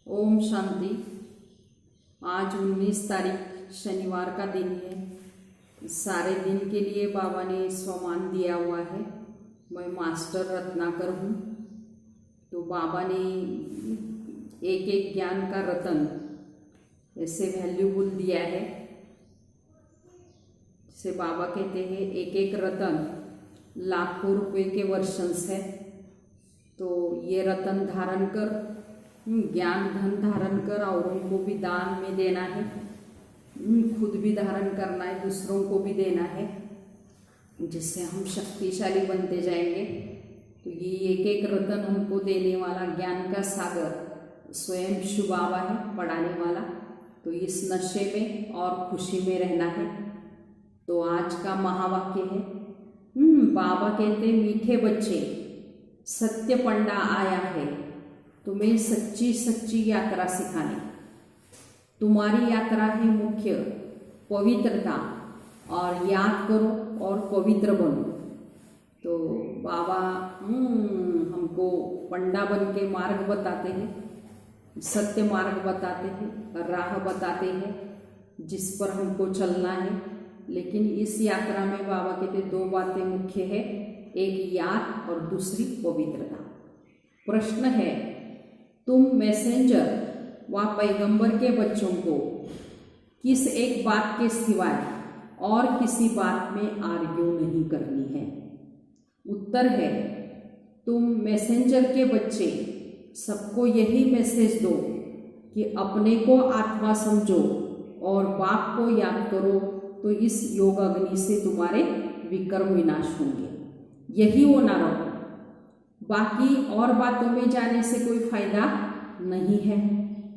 ओम शांति। आज 19 तारीख शनिवार का दिन है। इस सारे दिन के लिए बाबा ने स्वमान दिया हुआ है। मैं मास्टर रत्नाकर हूँ। तो बाबा ने एक एक ज्ञान का रतन ऐसे वैल्यूबल दिया है। जिसे बाबा कहते हैं एक एक रतन लाखों रुपए के वर्षंस है। तो ये रतन धारण कर, ज्ञान धन धारण कर औरों को भी दान में देना है, खुद भी धारण करना है, दूसरों को भी देना है, जिससे हम शक्तिशाली बनते जाएंगे। तो ये एक एक रतन हमको देने वाला ज्ञान का सागर स्वयं शिव बाबा है, पढ़ाने वाला। तो इस नशे में और खुशी में रहना है। तो आज का महावाक्य है, बाबा कहते मीठे बच्चे, सत्य पंडा आया है तुम्हें सच्ची सच्ची यात्रा सिखाने। तुम्हारी यात्रा है मुख्य पवित्रता, और याद करो और पवित्र बनो। तो बाबा हमको पंडा बन के मार्ग बताते हैं, सत्य मार्ग बताते हैं, राह बताते हैं जिस पर हमको चलना है। लेकिन इस यात्रा में बाबा कहते दो बातें मुख्य है, एक याद और दूसरी पवित्रता। प्रश्न है, तुम मैसेंजर व पैगंबर के बच्चों को किस एक बात के सिवाय और किसी बात में आर्ग्यू नहीं करनी है? उत्तर है, तुम मैसेंजर के बच्चे सबको यही मैसेज दो कि अपने को आत्मा समझो और बाप को याद करो, तो इस योग अग्नि से तुम्हारे विकर्म विनाश होंगे। यही होना रहो। बाकी और बातों में जाने से कोई फायदा नहीं है।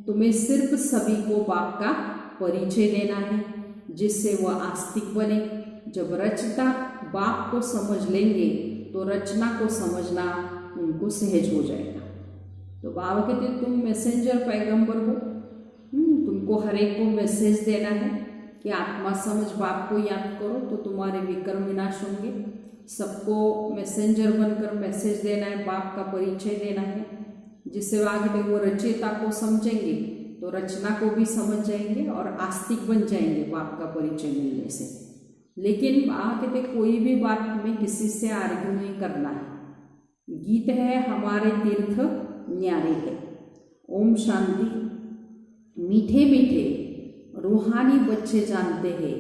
तुम्हें सिर्फ सभी को बाप का परिचय देना है, जिससे वह आस्तिक बने। जब रचता बाप को समझ लेंगे तो रचना को समझना उनको सहज हो जाएगा। तो बाबा कहते तुम मैसेंजर पैगंबर हो, तुमको हर एक को मैसेज देना है कि आत्मा समझ बाप को याद करो तो तुम्हारे विकर्म विनाश होंगे। सबको मैसेंजर बनकर मैसेज देना है, बाप का परिचय देना है, जिससे आगे वो रचयिता को समझेंगे तो रचना को भी समझ जाएंगे और आस्तिक बन जाएंगे बाप का परिचय मिलने से। लेकिन बाबा कहते कोई भी बात में किसी से आर्ग्यू नहीं करना है। गीत है हमारे तीर्थ न्यारे है। ओम शांति। मीठे मीठे रूहानी बच्चे जानते हैं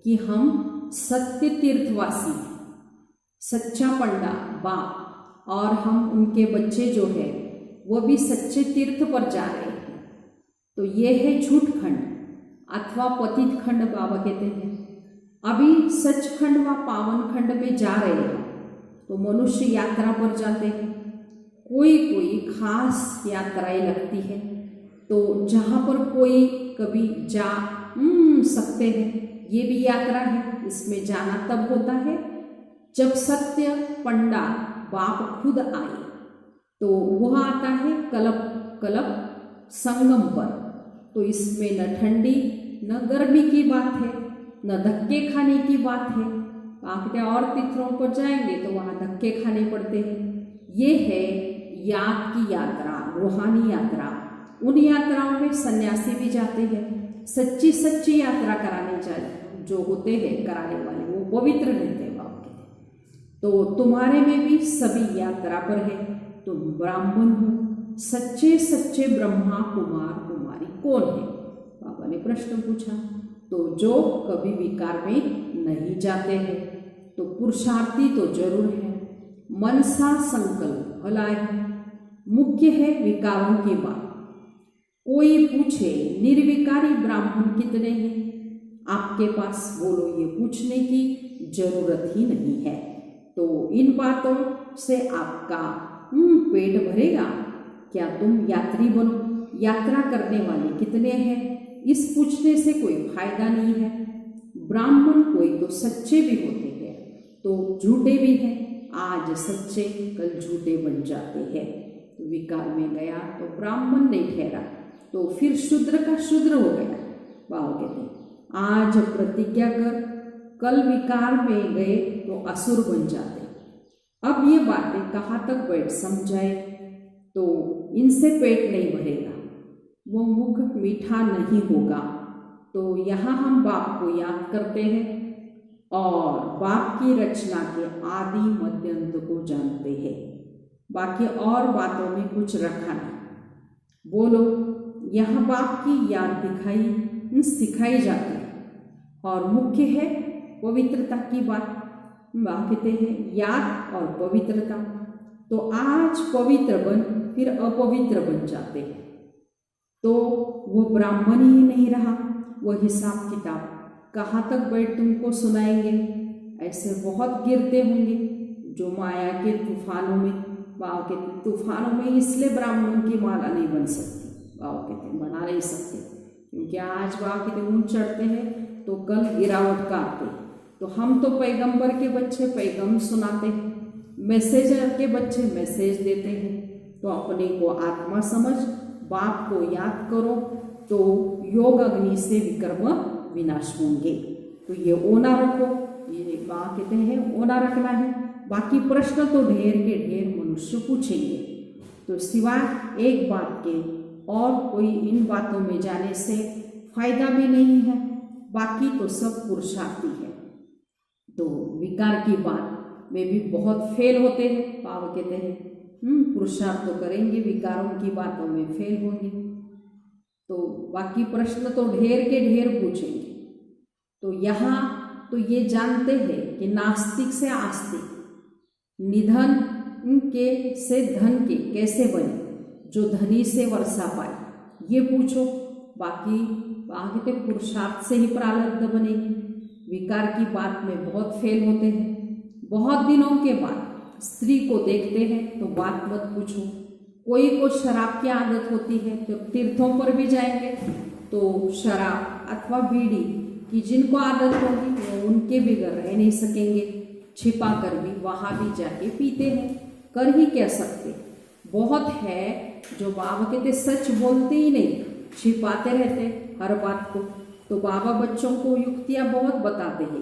कि हम सत्य तीर्थवासी हैं, सच्चा पंडा बाप, और हम उनके बच्चे जो है वो भी सच्चे तीर्थ पर जा रहे हैं। तो ये है झूठ खंड अथवा पतित खंड। बाबा कहते हैं अभी सचखंड व पावन खंड में जा रहे हैं। तो मनुष्य यात्रा पर जाते हैं, कोई कोई खास यात्राएं लगती है। तो जहाँ पर कोई कभी जा सकते हैं, ये भी यात्रा है। इसमें जाना तब होता है जब सत्य पंडा बाप खुद आए। तो वह आता है कलप संगम पर। तो इसमें न ठंडी न गर्मी की बात है, न धक्के खाने की बात है। आखिर और तीर्थों पर जाएंगे तो वहाँ धक्के खाने पड़ते हैं। ये है याद की यात्रा, रूहानी यात्रा। उन यात्राओं में सन्यासी भी जाते हैं। सच्ची सच्ची यात्रा कराने चाहिए जो होते हैं कराने वाले, वो पवित्र रहते हैं बाबा कहते हैं। तो तुम्हारे में भी सभी यात्रा पर है। तुम ब्राह्मण हो, सच्चे सच्चे ब्रह्मा कुमार कुमारी कौन है? बाबा ने प्रश्न पूछा। तो जो कभी विकार में नहीं जाते हैं। तो पुरुषार्थी तो जरूर है, मनसा संकल्प भला है। मुख्य है विकारों की बात। कोई पूछे निर्विकारी ब्राह्मण कितने हैं? आपके पास बोलो ये पूछने की जरूरत ही नहीं है। तो इन बातों से आपका पेट भरेगा क्या? तुम यात्री बनो। यात्रा करने वाले कितने हैं इस पूछने से कोई फायदा नहीं है। ब्राह्मण कोई तो सच्चे भी होते हैं तो झूठे भी हैं। आज सच्चे कल झूठे बन जाते हैं। तो विकार में गया तो ब्राह्मण नहीं ठहरा, तो फिर शूद्र का शूद्र हो गया। बाबा कहते हैं आज प्रतिज्ञा कर, कल विकार में गए तो असुर बन जाते। अब ये बातें कहाँ तक बैठ समझाए? तो इनसे पेट नहीं भरेगा। वो मुख मीठा नहीं होगा। तो यहाँ हम बाप को याद करते हैं और बाप की रचना के आदि मध्य अंत को जानते हैं। बाकी और बातों में कुछ रखा नहीं। बोलो, यहाँ बाप की याद सिखाई जाती है और मुख्य है पवित्रता की बात। वह कहते हैं याद और पवित्रता। तो आज पवित्र बन फिर अपवित्र बन जाते हैं तो वो ब्राह्मण ही नहीं रहा। वो हिसाब किताब कहाँ तक बैठ तुमको सुनाएंगे। ऐसे बहुत गिरते होंगे जो माया के तूफानों में, बाबा कहते तूफानों में इसलिए ब्राह्मणों की माला नहीं बन सकती। बाबा कहते बना नहीं सकते क्योंकि आज बाबा कहते ऊंच चढ़ते हैं तो कल गिरावट का आते। तो हम तो पैगंबर के बच्चे पैगम सुनाते हैं, मैसेजर के बच्चे मैसेज देते हैं। तो अपने को आत्मा समझ बाप को याद करो तो योग अग्नि से विकर्म विनाश होंगे। तो ये ओना रखो, ये बाबा कहते हैं ओना रखना है। बाकी प्रश्न तो ढेर के ढेर मनुष्य पूछेंगे। तो सिवाय एक बात के और कोई इन बातों में जाने से फायदा भी नहीं है। बाकी तो सब पुरुषार्थी है। तो विकार की बात में भी बहुत फेल होते हैं। बाबा कहते हैं पुरुषार्थ तो करेंगे, विकारों की बातों में फेल होंगे। तो बाकी प्रश्न तो ढेर के ढेर पूछेंगे। तो यहाँ तो ये जानते हैं कि नास्तिक से आस्तिक, निधन के से धन के कैसे बने, जो धनी से वर्षा पाए, ये पूछो। बाकी आगे तो पुरुषार्थ से ही प्रारब्ध बनेगी। विकार की बात में बहुत फेल होते हैं। बहुत दिनों के बाद स्त्री को देखते हैं तो बात मत पूछो। कोई को शराब की आदत होती है तो तीर्थों पर भी जाएंगे तो शराब अथवा बीड़ी की जिनको आदत होगी वो उनके बगैर रह नहीं सकेंगे। छिपा कर भी वहाँ भी जाके पीते हैं। कर ही क्या सकते। बहुत है जो बाबा कहते सच बोलते ही नहीं, छिपाते रहते हर बात को। तो बाबा बच्चों को युक्तियाँ बहुत बताते हैं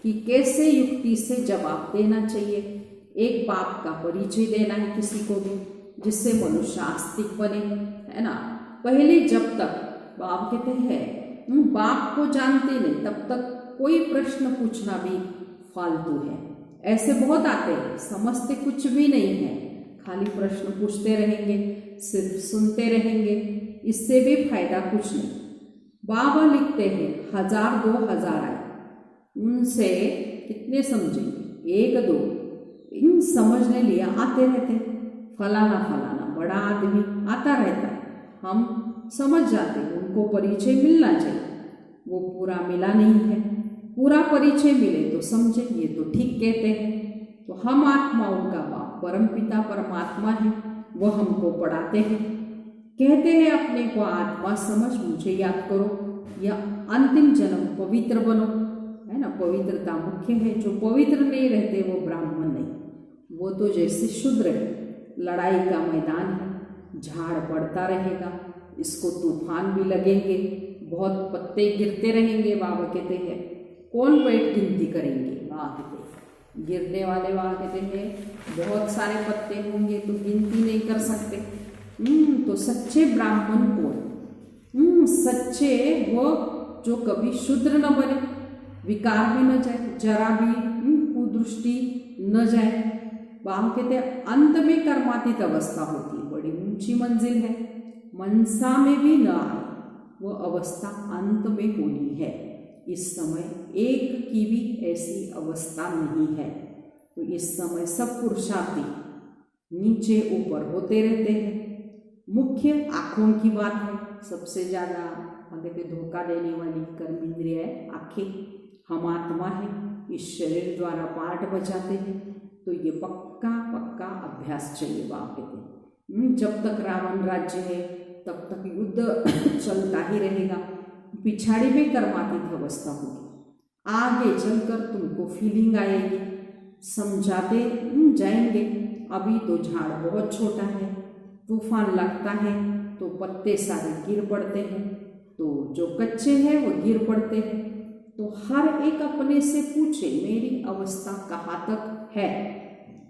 कि कैसे युक्ति से जवाब देना चाहिए। एक बाप का परिचय देना है किसी को भी जिससे मनुष्य आस्तिक बने, है ना। पहले जब तक बाप कहते हैं बाप को जानते नहीं तब तक कोई प्रश्न पूछना भी फालतू है। ऐसे बहुत आते हैं, समझते कुछ भी नहीं है, खाली प्रश्न पूछते रहेंगे, सिर्फ सुनते रहेंगे, इससे भी फायदा कुछ नहीं। बाबा लिखते हैं 1000 2000 आए, उनसे कितने समझेंगे, 1 2 इन समझने लिए आते रहते। फलाना फलाना बड़ा आदमी आता रहता है, हम समझ जाते हैं उनको परिचय मिलना चाहिए। वो पूरा मिला नहीं है। पूरा परिचय मिले तो समझे ये तो ठीक कहते हैं। तो हम आत्माओं का बाप परमपिता परमात्मा है, वो हमको पढ़ाते हैं, कहते हैं अपने को आत्मा समझ, मुझे याद करो या अंतिम जन्म पवित्र बनो, है ना। पवित्रता मुख्य है। जो पवित्र नहीं रहते वो ब्राह्मण नहीं, वो तो जैसे शूद्र है। लड़ाई का मैदान है, झाड़ पड़ता रहेगा, इसको तूफान भी लगेंगे, बहुत पत्ते गिरते रहेंगे। बाबा कहते हैं कौन पेट गिनती करेंगे। बाबा कहते हैं गिरने वाले, बाबा कहते हैं बहुत सारे पत्ते होंगे तो गिनती नहीं कर सकते। तो सच्चे ब्राह्मण कौन? सच्चे वो जो कभी शूद्र न बने, विकार में न जाए, जरा भी कुदृष्टि न जाए। बाबा कहते हैं अंत में कर्मातीत अवस्था होती है, बड़ी ऊंची मंजिल है, मनसा में भी न आए वो अवस्था अंत में होनी है। इस समय एक की भी ऐसी अवस्था नहीं है। तो इस समय सब पुरुषार्थी नीचे ऊपर होते रहते हैं। मुख्य आँखों की बात है, सबसे ज़्यादा आगे पे धोखा देने वाली कर्मेंद्रिय है आँखें। हम आत्मा है, इस शरीर द्वारा पार्ट बजाते हैं। तो ये पक्का पक्का अभ्यास चाहिए। बाप कहते हैं जब तक रावण राज्य है तब तक युद्ध चलता ही रहेगा। पिछाड़ी में कर्मातीत अवस्था होगी, आगे चलकर तुमको फीलिंग आएगी, समझाते जाएंगे। अभी तो झाड़ बहुत छोटा है, तूफान लगता है तो पत्ते सारे गिर पड़ते हैं, तो जो कच्चे हैं वो गिर पड़ते हैं। तो हर एक अपने से पूछे मेरी अवस्था कहाँ तक है।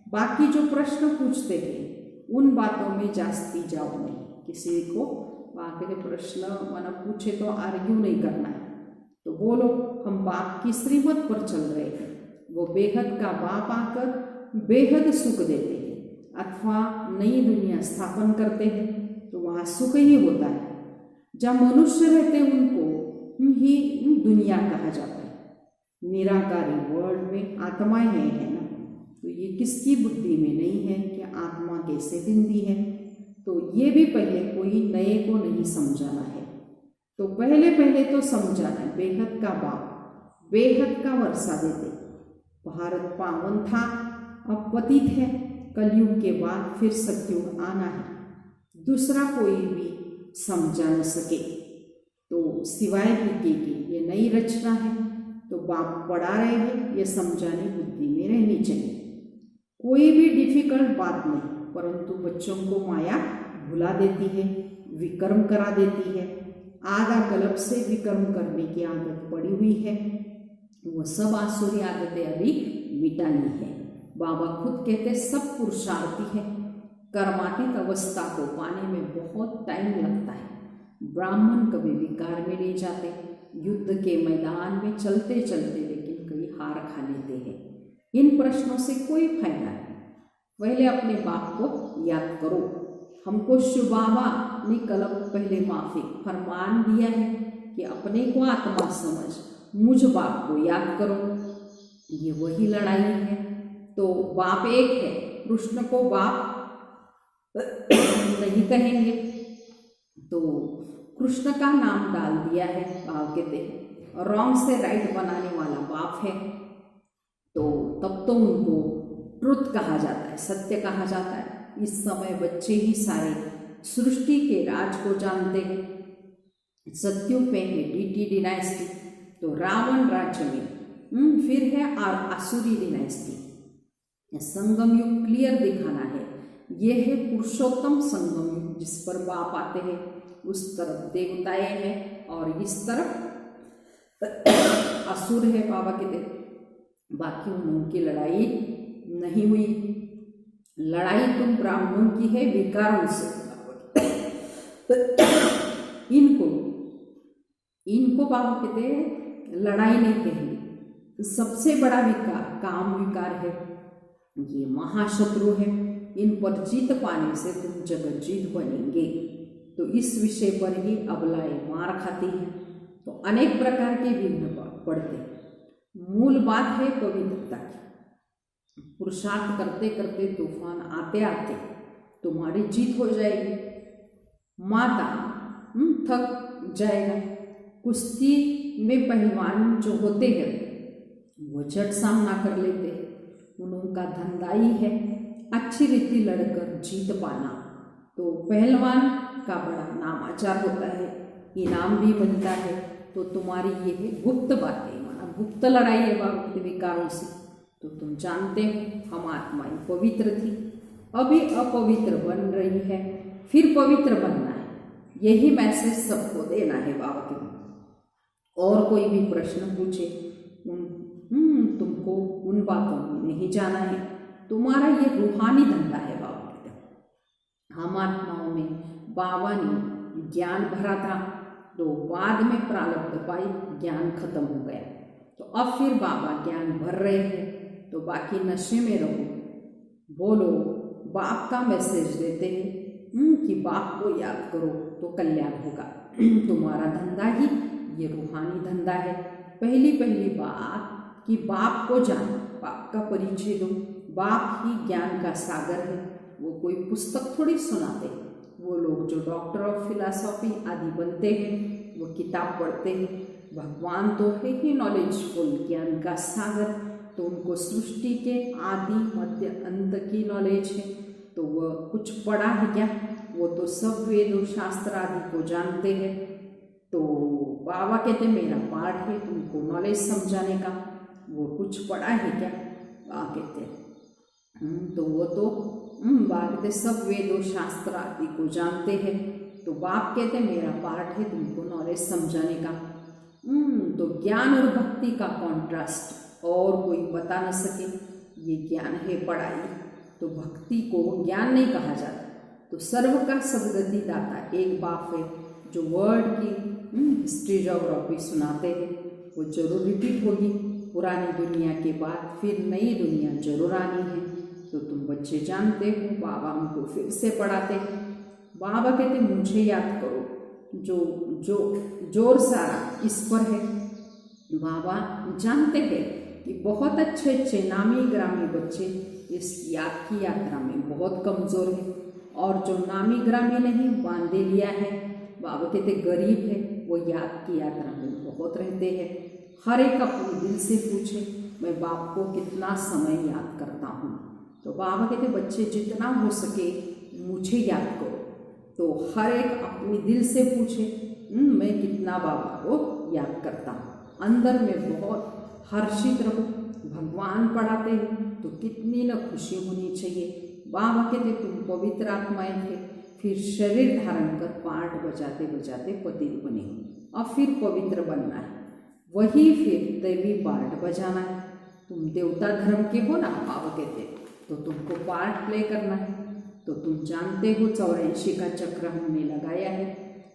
बाकी जो प्रश्न पूछते हैं उन बातों में जास्ती जाओ नहीं, किसी को वहाँ के प्रश्न माना पूछे तो आर्ग्यू नहीं करना है। तो बोलो, हम बाप की श्रीमत पर चल रहे हैं, वो बेहद का बाप आकर बेहद सुख देते हैं अथवा नई दुनिया स्थापन करते हैं तो वहाँ सुख ही होता है। जहाँ मनुष्य रहते हैं उनको ही दुनिया कहा जाता है। निराकारी वर्ल्ड में आत्माएं हैं, है ना। तो ये किसकी बुद्धि में नहीं है कि आत्मा कैसे बिंदी है। तो ये भी पहले कोई नए को नहीं समझाना है। तो पहले तो समझाना है, बेहद का बाप बेहद का वर्षा देते। भारत पावन था, अब पतित है, कलयुग के बाद फिर सतयुग आना है। दूसरा कोई भी समझा न सके तो सिवाय भी के ये नई रचना है। तो बाप पढ़ा रहे हैं, ये समझाने बुद्धि में रहनी चाहिए। कोई भी डिफिकल्ट बात नहीं, परंतु बच्चों को माया भुला देती है, विकर्म करा देती है। आधा गलत से विकर्म करने की आदत पड़ी हुई है, वो सब आसुरी आदतें अभी मिटानी है। बाबा खुद कहते सब पुरुषार्थी है, कर्मातीत अवस्था को पाने में बहुत टाइम लगता है। ब्राह्मण कभी विकार में नहीं जाते, युद्ध के मैदान में चलते चलते लेकिन कई हार खा लेते हैं। इन प्रश्नों से कोई फायदा नहीं। पहले अपने बाप को याद करो। हमको शिव बाबा ने कल पहले माफी फरमान दिया है कि अपने को आत्मा समझ, मुझ बाप को याद करो। ये वही लड़ाई है। तो बाप एक है, कृष्ण को बाप नहीं कहेंगे तो कृष्ण का नाम डाल दिया है। बाप कहते हैं रॉन्ग से राइट बनाने वाला बाप है, तो तब तो उनको ट्रुथ कहा जाता है, सत्य कहा जाता है। इस समय बच्चे ही सारे सृष्टि के राज को जानते हैं। सत्युग में है डीटी डिनाइस्टी, तो रावण राज्य में फिर है आसुरी डिनाइस्टी। संगम युग क्लियर दिखाना है। ये है पुरुषोत्तम संगम युग, जिस पर बाप आते हैं। उस तरफ देवताएं हैं और इस तरफ असुर है। बाबा कहते बाकी उनकी लड़ाई नहीं हुई, लड़ाई तुम ब्राह्मणों की है विकारों से। इनको बाबा कहते हैं लड़ाई नहीं कहेंगे। सबसे बड़ा विकार काम विकार है, ये महाशत्रु है। इन पर जीत पाने से तुम जगत जीत बनेंगे। तो इस विषय पर ही अबलाएं मार खाती हैं। तो अनेक प्रकार के विघ्न पड़ते। मूल बात है पवित्रता की। पुरुषार्थ करते करते तूफान आते आते तुम्हारी जीत हो जाएगी। माता थक जाएगा। कुश्ती में पहलवान जो होते हैं वो झट सामना कर लेते हैं। उनका धंधा ही है अच्छी रीति लड़कर जीत पाना। तो पहलवान का बड़ा नामाचार होता है, इनाम भी बनता है। तो तुम्हारी ये है गुप्त बातें, माना गुप्त लड़ाई है बाबा विकारों से। तो तुम जानते हो हम आत्माएं पवित्र थी, अभी अपवित्र बन रही है, फिर पवित्र बनना है। यही मैसेज सबको देना है बाबा के। और कोई भी प्रश्न पूछे तुमको उन बातों में नहीं जाना है। तुम्हारा ये रूहानी धंधा है बाबा कहते। हम आत्माओं में बाबा ने ज्ञान भरा था, तो बाद में प्रारब्ध पाई ज्ञान खत्म हो गया। तो अब फिर बाबा ज्ञान भर रहे हैं। तो बाकी नशे में रहो, बोलो बाप का मैसेज देते हैं कि बाप को याद करो तो कल्याण होगा। तुम्हारा धंधा ही ये रूहानी धंधा है। पहली बात कि बाप को जानो, बाप का परिचय दो। बाप ही ज्ञान का सागर है। वो कोई पुस्तक थोड़ी सुनाते। वो लोग जो डॉक्टर ऑफ फिलॉसफी आदि बनते हैं वो किताब पढ़ते हैं। भगवान तो है ही नॉलेजफुल, ज्ञान का सागर। तो उनको सृष्टि के आदि मध्य अंत की नॉलेज है। तो वह कुछ पढ़ा है क्या? वो तो सब वेद शास्त्र आदि को जानते हैं। तो बाबा कहते मेरा पार्ट है तुमको नॉलेज समझाने का। वो कुछ पढ़ा है क्या? कहते तो वो तो बात सब वेदों शास्त्र आदि को जानते हैं। तो बाप कहते मेरा पार्ट है तुमको नॉलेज समझाने का। तो ज्ञान और भक्ति का कॉन्ट्रास्ट और कोई बता न सके। ये ज्ञान है पढ़ाई, तो भक्ति को ज्ञान नहीं कहा जाता। तो सर्व का सदगति दाता एक बाप है। जो वर्ड की हिस्ट्री ज्योग्राफी सुनाते हैं वो जरूर रिपीट होगी। पुरानी दुनिया के बाद फिर नई दुनिया जरूर आनी है। तो तुम बच्चे जानते हो, बाबा हमको फिर से पढ़ाते हैं। बाबा कहते मुझे याद करो, जो जोर सारा इस पर है। बाबा जानते हैं कि बहुत अच्छे अच्छे नामी ग्रामी बच्चे इस याद की यात्रा में बहुत कमज़ोर है, और जो नामी ग्रामी नहीं बांधे लिया है, बाबा कहते गरीब है, वो याद की यात्रा में बहुत रहते हैं। हर एक अपने दिल से पूछे मैं बाप को कितना समय याद करता हूँ। तो बाबा कहते बच्चे जितना हो सके मुझे याद करो। तो हर एक अपने दिल से पूछे मैं कितना बाबा को याद करता हूँ। अंदर में बहुत हर्षित रहो। भगवान पढ़ाते हैं तो कितनी न खुशी होनी चाहिए। बाबा कहते तुम पवित्र आत्माएं थे, फिर शरीर धारण कर पाठ बजाते बजाते पतित बने, और फिर पवित्र बनना है, वही फिर दैवी पार्ट बजाना है। तुम देवता धर्म के हो ना, बाबा कहते तो तुमको पार्ट प्ले करना है। तो तुम जानते हो 84 का चक्र हमने लगाया है।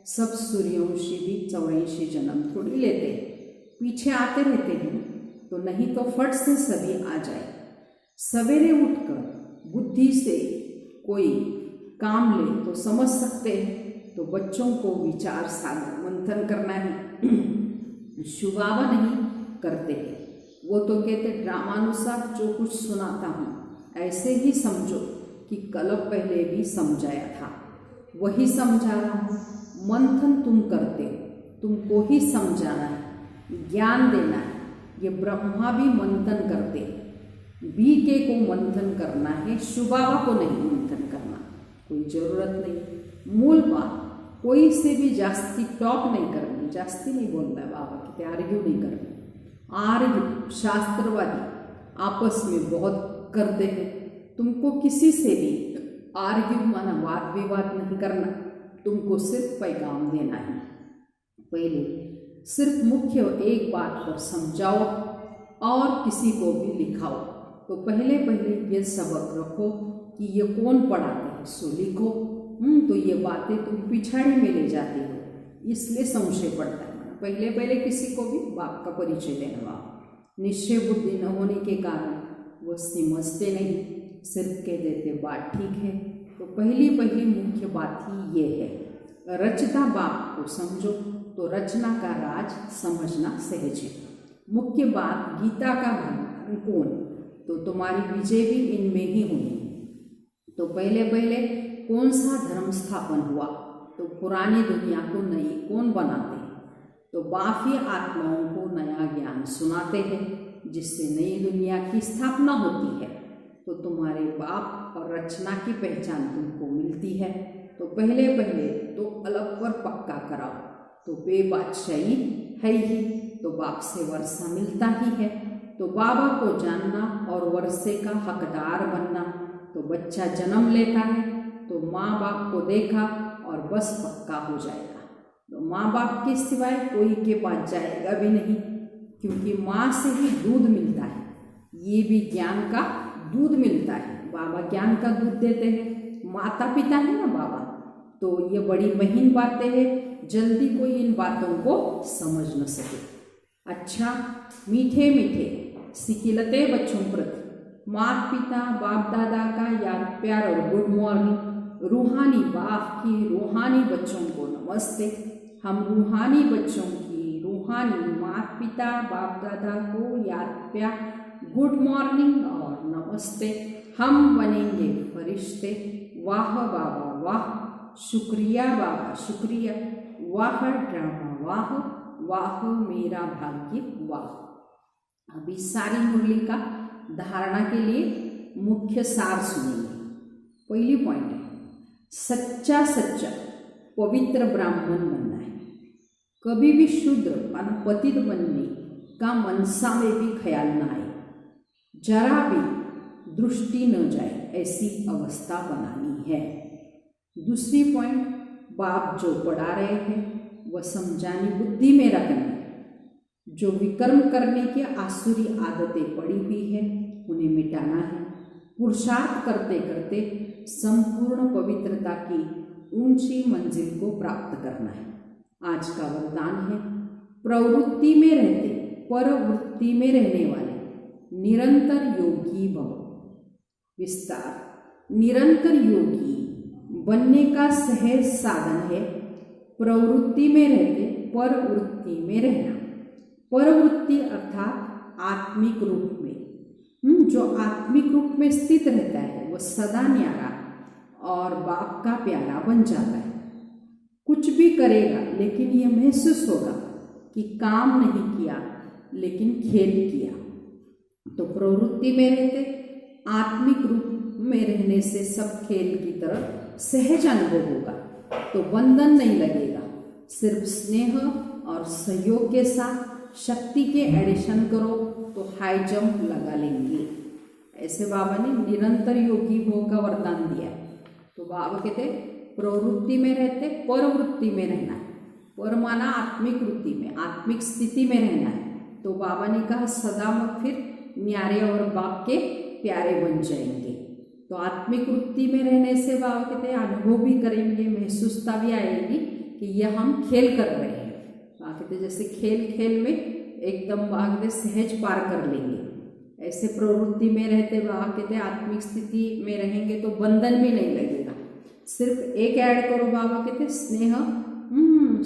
सब सूर्यवंशी भी 84 जन्म थोड़ी लेते हैं, पीछे आते रहते हैं। तो नहीं तो फट से सभी आ जाए। सवेरे उठकर बुद्धि से कोई काम ले तो समझ सकते हैं। तो बच्चों को विचार सागर मंथन करना है। शुभावा नहीं करते हैं, वो तो कहते ड्रामानुसार जो कुछ सुनाता हूँ ऐसे ही समझो कि कल पहले भी समझाया था, वही समझा रहा हूँ। मंथन तुम करते हो, तुमको ही समझाना है, ज्ञान देना है। ये ब्रह्मा भी मंथन करते हैं, बीके को मंथन करना है, शुभावा को नहीं मंथन करना, कोई ज़रूरत नहीं। मूल बात कोई से भी जास्ती टॉक नहीं करनी, जास्ती नहीं बोलता है बाबा कहते, आर्ग्यू नहीं करनी। आर्ग्यू शास्त्रवादी आपस में बहुत करते हैं। तुमको किसी से भी आर्ग्यू माना वाद विवाद नहीं करना, तुमको सिर्फ पैगाम देना है। पहले सिर्फ मुख्य एक बात पर समझाओ और किसी को भी लिखाओ। तो पहले ये सबक रखो कि ये कौन पढ़ाते हैं, सो लिखो। तो ये बातें तुम पिछाड़ी में ले जाती हो, इसलिए संशय पड़ता है। पहले किसी को भी बाप का परिचय देना। बाप निश्चय बुद्धि न होने के कारण वो समझते नहीं, सिर्फ कह देते बात ठीक है। तो पहली मुख्य बात ही ये है, रचता बाप को समझो तो रचना का राज समझना सहज है। मुख्य बात गीता का भगवान कौन, तो तुम्हारी विजय भी इनमें ही होनी। तो पहले कौन सा धर्म स्थापन हुआ, तो पुरानी दुनिया को नई कौन बनाते हैं, तो बाप ही आत्माओं को नया ज्ञान सुनाते हैं जिससे नई दुनिया की स्थापना होती है। तो तुम्हारे बाप और रचना की पहचान तुमको मिलती है। तो पहले तो अलग पर पक्का कराओ, तो बेबादशाही है ही, तो बाप से वर्षा मिलता ही है। तो बाबा को जानना और वर्षे का हकदार बनना। तो बच्चा जन्म लेता है तो माँ बाप को देखा और बस पक्का हो जाएगा। तो माँ बाप के सिवाय कोई के पास जाएगा भी नहीं, क्योंकि माँ से ही दूध मिलता है। ये भी ज्ञान का दूध मिलता है। बाबा ज्ञान का दूध देते हैं, माता पिता है ना बाबा। तो ये बड़ी महीन बातें हैं, जल्दी कोई इन बातों को समझ न सके। अच्छा, मीठे सिकिलते बच्चों प्रति माता पिता बाप दादा का याद प्यार और गुड मॉर्निंग। रूहानी बाप की रूहानी बच्चों को नमस्ते। हम रूहानी बच्चों की रूहानी माता पिता बाप दादा को याद प्यार गुड मॉर्निंग और नमस्ते। हम बनेंगे फरिश्ते। वाह बाबा वाह, शुक्रिया बाबा शुक्रिया, वाह ड्रामा वाह, वाह मेरा भाग्य वाह। अभी सारी मुरली का धारणा के लिए मुख्य सार सुनेंगे। पहली पॉइंट है, सच्चा पवित्र ब्राह्मण बनना है। कभी भी शूद्र और पतित बनने का मनसा में भी ख्याल न आए, जरा भी दृष्टि न जाए, ऐसी अवस्था बनानी है। दूसरी पॉइंट, बाप जो पढ़ा रहे हैं वह समझानी बुद्धि में रखना। जो विकर्म करने की आसुरी आदतें पड़ी हुई है उन्हें मिटाना है। पुरुषार्थ करते करते संपूर्ण पवित्रता की ऊंची मंजिल को प्राप्त करना है। आज का वरदान है, प्रवृत्ति में रहते परवृत्ति में रहने वाले निरंतर योगी भव। विस्तार, निरंतर योगी बनने का सहज साधन है प्रवृत्ति में रहते परवृत्ति में रहना। परवृत्ति अर्थात आत्मिक रूप में, जो आत्मिक रूप में स्थित रहता है वो सदा न्यारा और बाप का प्यारा बन जाता है। कुछ भी करेगा लेकिन ये महसूस होगा कि काम नहीं किया लेकिन खेल किया। तो प्रवृत्ति में रहते आत्मिक रूप में रहने से सब खेल की तरह सहज अनुभव होगा, तो बंधन नहीं लगेगा। सिर्फ स्नेह और सहयोग के साथ शक्ति के एडिशन करो तो हाई जंप लगा लेंगे। ऐसे बाबा ने निरंतर योगी भव का वरदान दिया है। तो बाबा कहते प्रवृत्ति में रहते परवृत्ति में रहना है। पर माना आत्मिक वृत्ति में, आत्मिक स्थिति में रहना है। तो बाबा ने कहा सदा मत फिर न्यारे और बाप के प्यारे बन जाएंगे। तो आत्मिक वृत्ति में रहने से बाबा कहते हैं अनुभव भी करेंगे, महसूसता भी आएगी कि यह हम खेल कर रहे हैं। बाबा कहते जैसे खेल खेल में एकदम बाबा सहज पार कर लेंगे। ऐसे प्रवृत्ति में रहते बाबा कहते आत्मिक स्थिति में रहेंगे तो बंधन भी नहीं लगेगा। सिर्फ एक ऐड करो, बाबा कहते स्नेह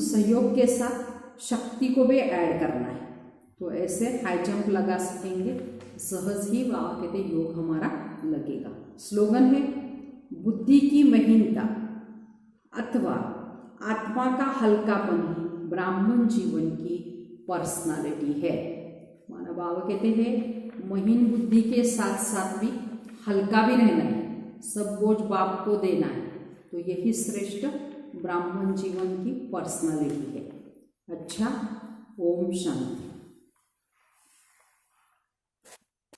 सहयोग के साथ शक्ति को भी ऐड करना है, तो ऐसे हाई जंप लगा सकेंगे। सहज ही बाबा कहते योग हमारा लगेगा। स्लोगन है, बुद्धि की महीनता अथवा आत्मा का हल्कापन ही ब्राह्मण जीवन की पर्सनालिटी है। माना बाबा कहते हैं महीन बुद्धि के साथ साथ भी हल्का भी रहना है, सब बोझ बाप को देना है, तो यही श्रेष्ठ ब्राह्मण जीवन की पर्सनालिटी है। अच्छा, ओम शांति।